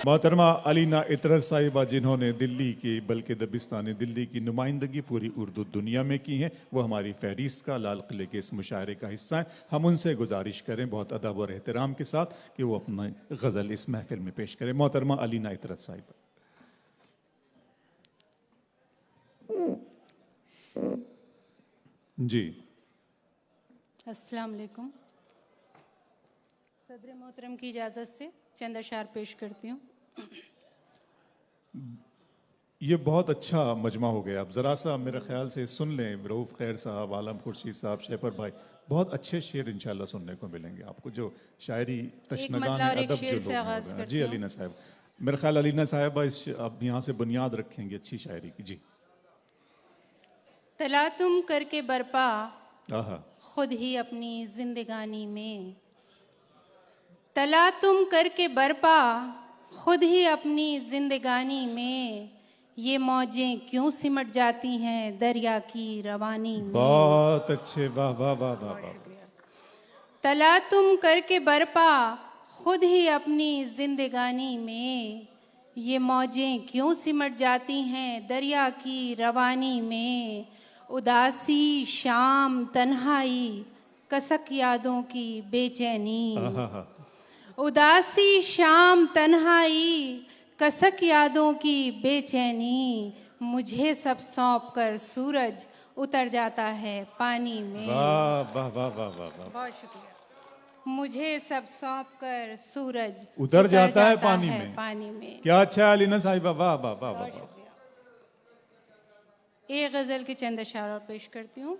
मोहतरमा अलीना इतरत साहिबा जिन्होंने दिल्ली की बल्कि दबिस्तान दिल्ली की नुमाइंदगी पूरी उर्दू दुनिया में की है, वो हमारी फहरिस्त का लाल किले के इस मुशायरे का हिस्सा है। हम उनसे गुजारिश करें बहुत अदब और एहतराम के साथ कि वो अपना गज़ल इस महफिल में पेश करें। मोहतरमा अलीना इतरत साहिबा। जी अस्सलाम वालेकुम। सदर मोहतरम की इजाज़त से चंद अशार पेश करती हूँ। ये बहुत अच्छा मजमा हो गया। अब ज़रा सा मेरे ख्याल से सुन लें। रऊफ़ खैर साहब, आलम खुर्शीद साहब, शेफर भाई, बहुत अच्छे शेर इंशाल्लाह सुनने को मिलेंगे आपको। जो शायरी तशनगान अदब जो लोग हैं। जी अलीना साहब, मेरे ख्याल अलीना साहब इस अब यहाँ से बुनियाद रखेंगे अच्छी शायरी की। जी। तला तुम करके बरपा आहा, खुद ही अपनी जिंदगानी में, तला तुम करके बरपा खुद ही अपनी जिंदगानी में, ये मौजें क्यों सिमट जाती हैं दरिया की रवानी में। बहुत अच्छे, वाह वाह वाह वाह वाह। तला तुम करके बरपा खुद ही अपनी जिंदगानी में, ये मौजें क्यों सिमट जाती हैं दरिया की रवानी में। उदासी शाम तन्हाई कसक यादों की बेचैनी, आहा, उदासी शाम तन्हाई कसक यादों की बेचैनी, मुझे सब सौंप कर सूरज उतर जाता है पानी में। वाह वाह वाह वाह वाह वाह। बहुत शुक्रिया। मुझे सब सौंप कर सूरज उतर जाता है पानी में। क्या अच्छा है अलीना साहिबा, वाह वाह वाह वाह। एक गजल की चंद अशार और पेश करती हूँ,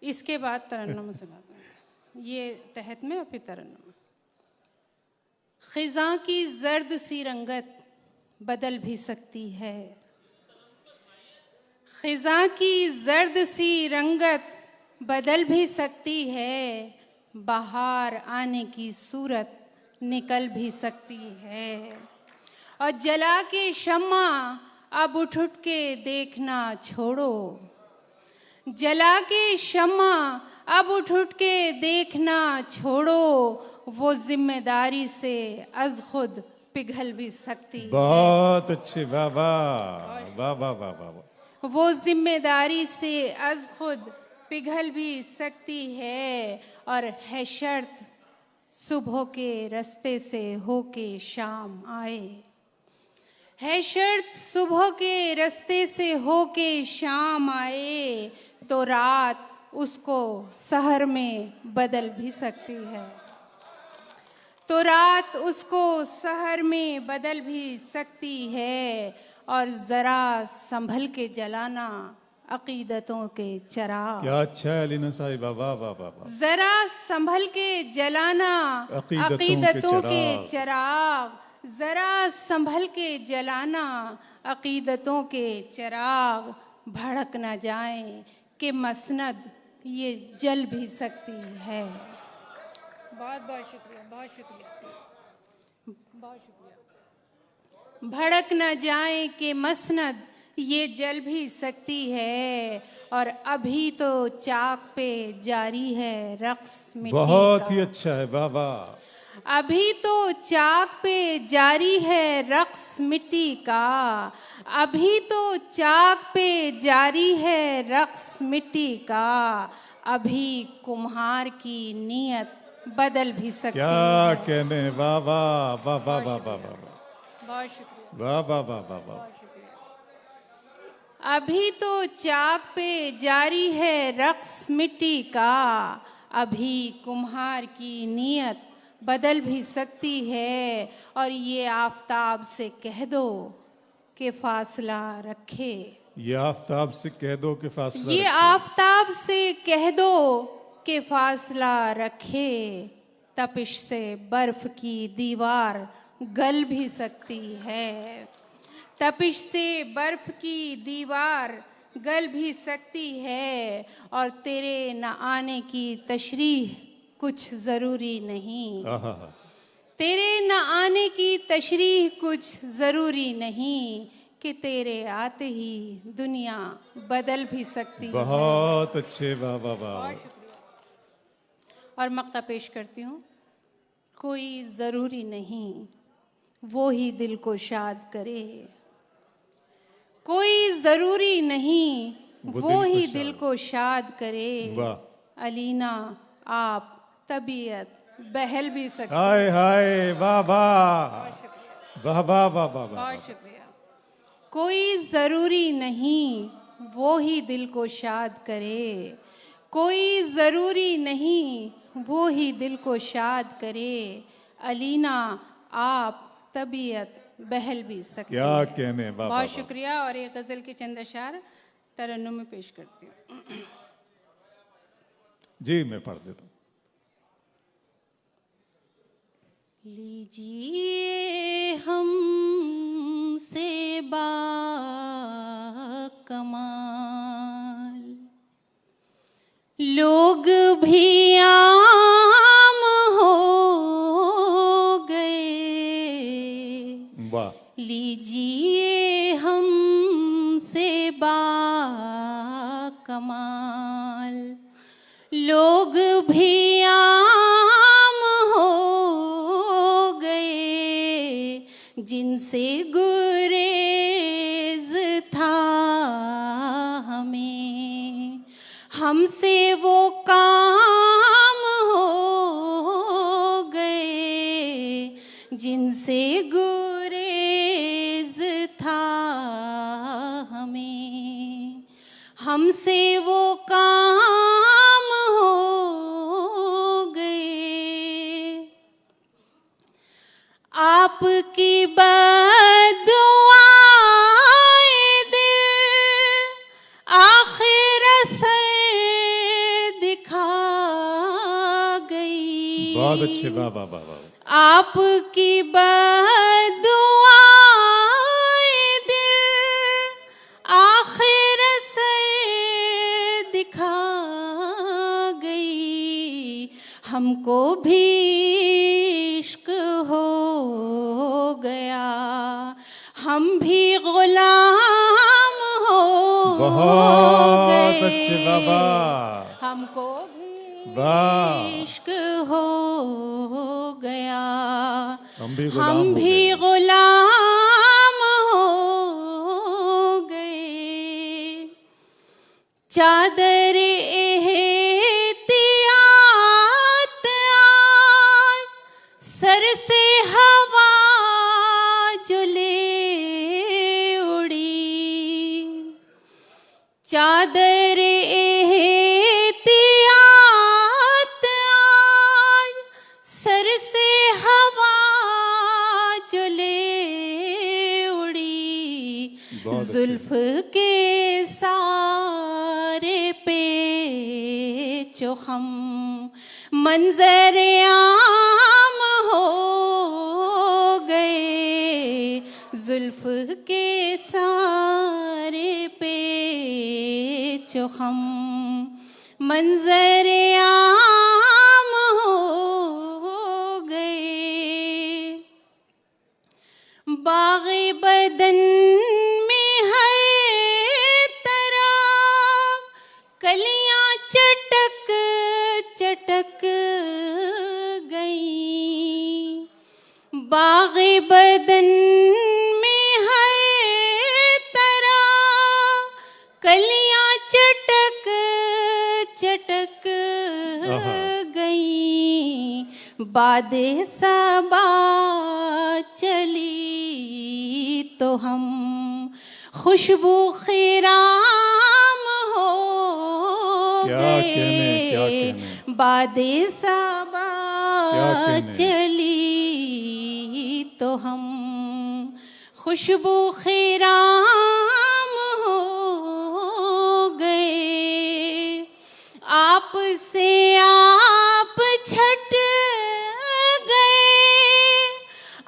इसके बाद तरन्नुम सुनाती हूँ। ये तहत में और फिर तरन्नुम। खिज़ां की जर्द सी रंगत बदल भी सकती है, खिज़ां की जर्द सी रंगत बदल भी सकती है, बाहर आने की सूरत निकल भी सकती है। और जला के शम्मा अब उठ उठ के देखना छोड़ो, जला के शम्मा अब उठ उठ के देखना छोड़ो, वो जिम्मेदारी से अज खुद पिघल भी सकती है। बहुत अच्छे, वाह वाह वाह वाह वाह वाह। वो जिम्मेदारी से अज खुद पिघल भी सकती है, और है शर्त सुबह के रास्ते से होके शाम आए, है शर्त सुबह के रास्ते से होके शाम आए, तो रात उसको सहर में बदल भी सकती है, तो रात उसको सहर में बदल भी सकती है। और जरा संभल के जलाना अकीदतों के चिराग, क्या अच्छा है अलीना साहिबा, वाह वाह वाह वाह। जरा संभल के जलाना अकीदतों के चिराग, जरा संभल के जलाना अकीदतों के चिराग, भड़क न जाए कि मसनद ये जल भी सकती है। बहुत बहुत शुक्रिया, बहुत शुक्रिया, बहुत शुक्रिया। भड़क न जाए कि मसनद ये जल भी सकती है, और अभी तो चाक पे जारी है रक्स मिट्टी का। बहुत ही अच्छा है, वाह वाह। अभी तो चाक पे जारी है रक्स मिट्टी का, अभी तो चाक पे जारी है रक्स मिट्टी का, अभी कुम्हार की नीयत बदल भी सकती है। क्या कहने, वाह वाह वाह वाह वाह वाह वाह। बहुत शुक्रिया, वाह वाह वाह वाह वाह। अभी तो चाक पे जारी है रक्स मिट्टी का, अभी कुम्हार की नीयत बदल भी सकती है, और ये आफताब से कह दो कि फासला रखे, ये आफताब से कह दो कि फासला ये रखे। आफताब से कह दो कि फासला रखे, तपिश से बर्फ की दीवार गल भी सकती है, तपिश से बर्फ की दीवार गल भी सकती है, और तेरे न आने की तशरीह कुछ ज़रूरी नहीं, आहा, तेरे न आने की तशरीह कुछ ज़रूरी नहीं, कि तेरे आते ही दुनिया बदल भी सकती है। बहुत अच्छे, वाह वाह वाह। और मक्ता पेश करती हूँ। कोई ज़रूरी नहीं, वो ही दिल को शाद करे। कोई जरूरी नहीं वो ही दिल को शाद करे। वाह अलीना आप तबीयत बहल भी सकते। हाय हाय वाह वाह वाह वाह वाह वाह वाह। बहुत शुक्रिया। कोई जरूरी नहीं वो ही दिल को शाद करे। कोई जरूरी नहीं वो ही दिल को शाद करे। अलीना आप तबीयत बहल भी सकते। क्या कहने, वाह वाह बहुत वाह। शुक्रिया। और ये गजल के चंद अशार तरन्नुम में पेश करती हूँ। जी मैं पढ़ देता हूँ। लीजिए हमसे कमाल, लोग भी आम हो गए। वाह लीजिए हमसे कमाल, लोग भी आम हो गए। जिनसे गुरेज था हमें, हमसे वो काम हो गए। जिनसे गुरेज था हमें, हमसे वो काम हो गए। आपकी बदुआएं दिल आखिर असर दिखा गई। बहुत अच्छे, वाह वाह वाह वाह। आपकी बदुआएं दिल आखिर असर दिखा गई। हमको भी इश्क हो गया, हम भी गुलाम हो बहुत गए। अच्छे, वाह वाह हमको भी वाह। इश्क हो गया, हम भी गुलाम हम हो भी गए। गुलाम हो गए। चादर एहतियात आज सर से हवा जो ले उड़ी। चादर एहतियात आज सर से हवा जो ले उड़ी। बहुत अच्छे। जुल्फ के सारे पे जो हम मंजर आम हो गए। जुल्फ के सारे पे जो हम मंजर आम हो गए। बाग़े बदन में हर तरफ कलियां चटक चटक गईं। बाग़े बदन में हर तरफ कलियां चटक चटक गईं। बादे सबा चली तो हम खुशबू खिराम हो क्या गए। कहने, क्या कहने। बादे सबा क्या कहने। चली तो हम खुशबू खिराम हो गए। आपसे आप छट गए,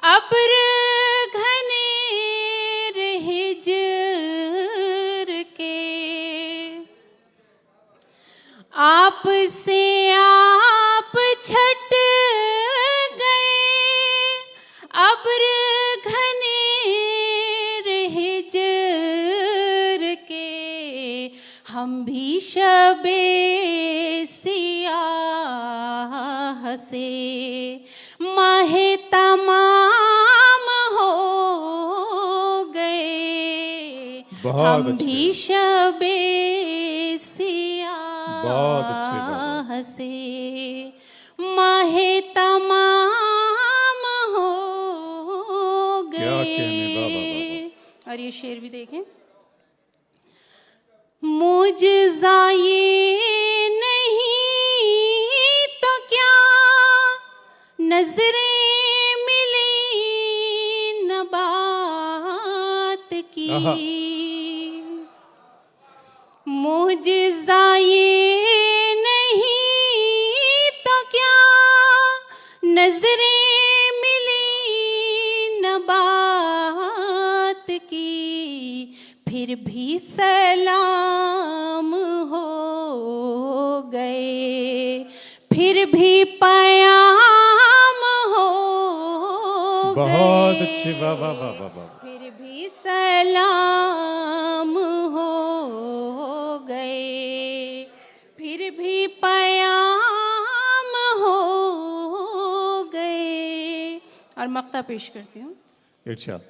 अब्र घने हिज्र के। आपसे आप छट गए, अब्र घने हिज्र के। हम भी शबे सियाह से माहे तमाम बहुत हम अच्छे। भी शबे बहुत अच्छे बाबा। सियाह से माहे तमाम हो क्या कहने, वाह, वाह, वाह, गए। और ये शेर भी देखें, मुझजा ये नहीं तो क्या नजरें मिली न बात की, आहा। मुझजा ये नहीं तो क्या नजरें मिली न बात की, फिर भी सलाम हो गए, फिर भी पयाम हो गए। बहुत अच्छे, वाह वाह वाह वाह वाह। फिर भी सलाम हो गए, फिर भी पयाम हो गए। और मक्ता पेश करती हूँ। इरशाद।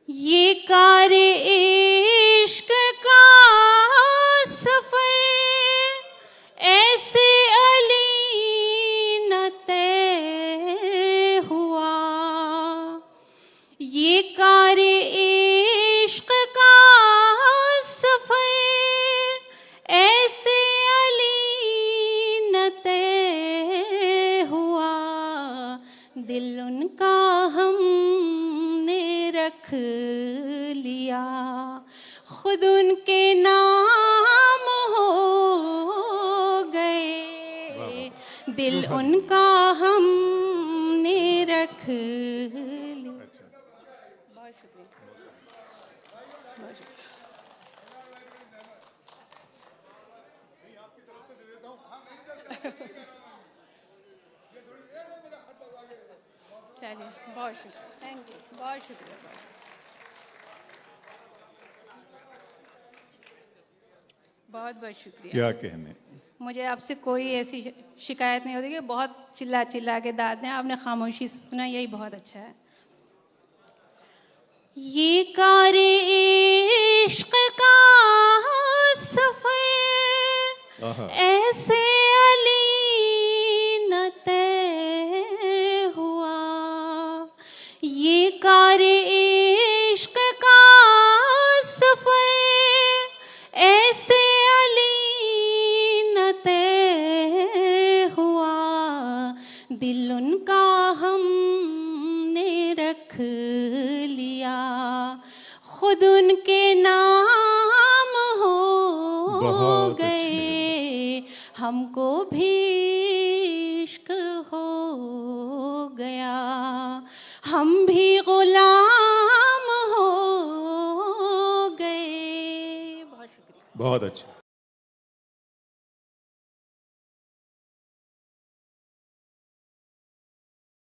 ये कार इश्क का सफर ऐसे अली न तय हुआ, ये कार इश्क का सफर ऐसे अली न तय हुआ, दिल उनका हमने रख लिया, खुद उनके नाम हो गए, दिल उनका हमने रख लिया। बहुत शुक्रिया, बहुत शुक्रिया। चलिए, बहुत शुक्रिया, थैंक यू, बहुत शुक्रिया, बहुत बहुत शुक्रिया। क्या कहने। मुझे आपसे कोई ऐसी शिकायत नहीं होती कि बहुत चिल्ला चिल्ला के दाद दें, आपने खामोशी से सुना, यही बहुत अच्छा है। ये कार इश्क का सफर आहा। ऐसे अली न तय हुआ, ये कार इश्क का सफर ऐसे अली न तय हुआ, दिल उनका हमने रख लिया, खुद उनके नाम हो बहुत अच्छे। गए, हमको भी इश्क हो गया, हम भी गुलाम हो गए। बहुत शुक्रिया। बहुत अच्छा।